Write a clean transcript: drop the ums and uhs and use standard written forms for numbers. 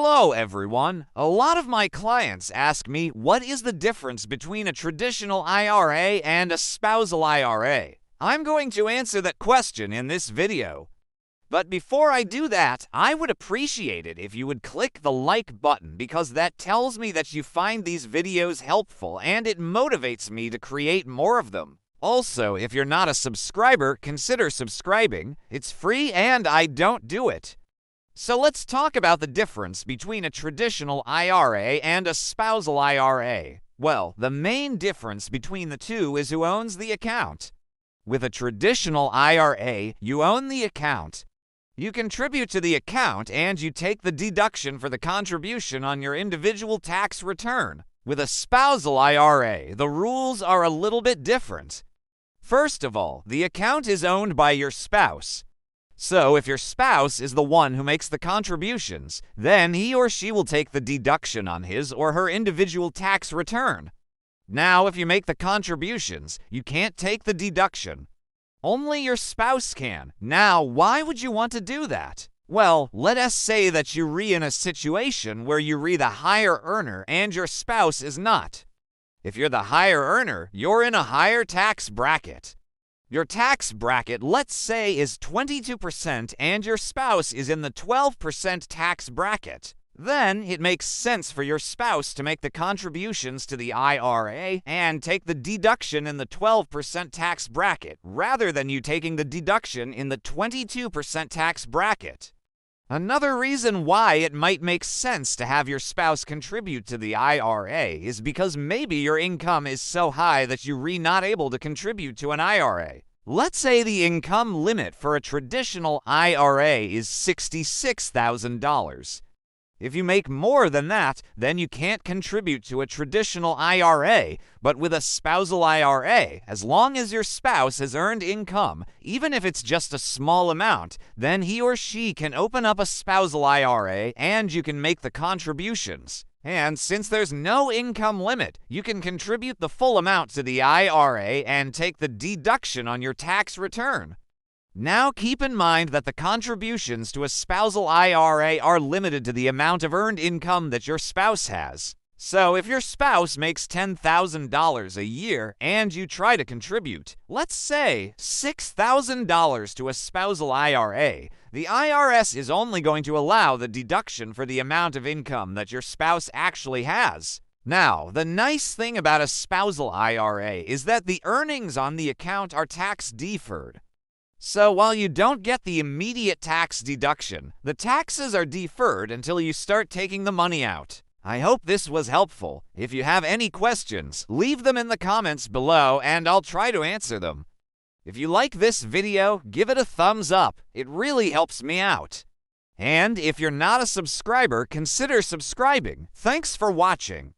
Hello everyone! A lot of my clients ask me what is the difference between a traditional IRA and a spousal IRA. I'm going to answer that question in this video. But before I do that, I would appreciate it if you would click the like button because that tells me that you find these videos helpful and it motivates me to create more of them. Also, if you're not a subscriber, consider subscribing. It's free and I don't do it. So let's talk about the difference between a traditional IRA and a spousal IRA. Well, the main difference between the two is who owns the account. With a traditional IRA, you own the account. You contribute to the account and you take the deduction for the contribution on your individual tax return. With a spousal IRA, the rules are a little bit different. First of all, the account is owned by your spouse. So if your spouse is the one who makes the contributions, then he or she will take the deduction on his or her individual tax return. Now, if you make the contributions, you can't take the deduction. Only your spouse can. Now, why would you want to do that? Well, let us say that you're in a situation where you're the higher earner and your spouse is not. If you're the higher earner, you're in a higher tax bracket. Your tax bracket, let's say, is 22% and your spouse is in the 12% tax bracket. Then it makes sense for your spouse to make the contributions to the IRA and take the deduction in the 12% tax bracket rather than you taking the deduction in the 22% tax bracket. Another reason why it might make sense to have your spouse contribute to the IRA is because maybe your income is so high that you're not able to contribute to an IRA. Let's say the income limit for a traditional IRA is $66,000. If you make more than that, then you can't contribute to a traditional IRA, but with a spousal IRA, as long as your spouse has earned income, even if it's just a small amount, then he or she can open up a spousal IRA and you can make the contributions. And since there's no income limit, you can contribute the full amount to the IRA and take the deduction on your tax return. Now keep in mind that the contributions to a spousal IRA are limited to the amount of earned income that your spouse has. So if your spouse makes $10,000 a year and you try to contribute, let's say $6,000 to a spousal IRA, the IRS is only going to allow the deduction for the amount of income that your spouse actually has. Now, the nice thing about a spousal IRA is that the earnings on the account are tax deferred. So while you don't get the immediate tax deduction, the taxes are deferred until you start taking the money out. I hope this was helpful. If you have any questions, leave them in the comments below and I'll try to answer them. If you like this video, give it a thumbs up. It really helps me out. And if you're not a subscriber, consider subscribing. Thanks for watching.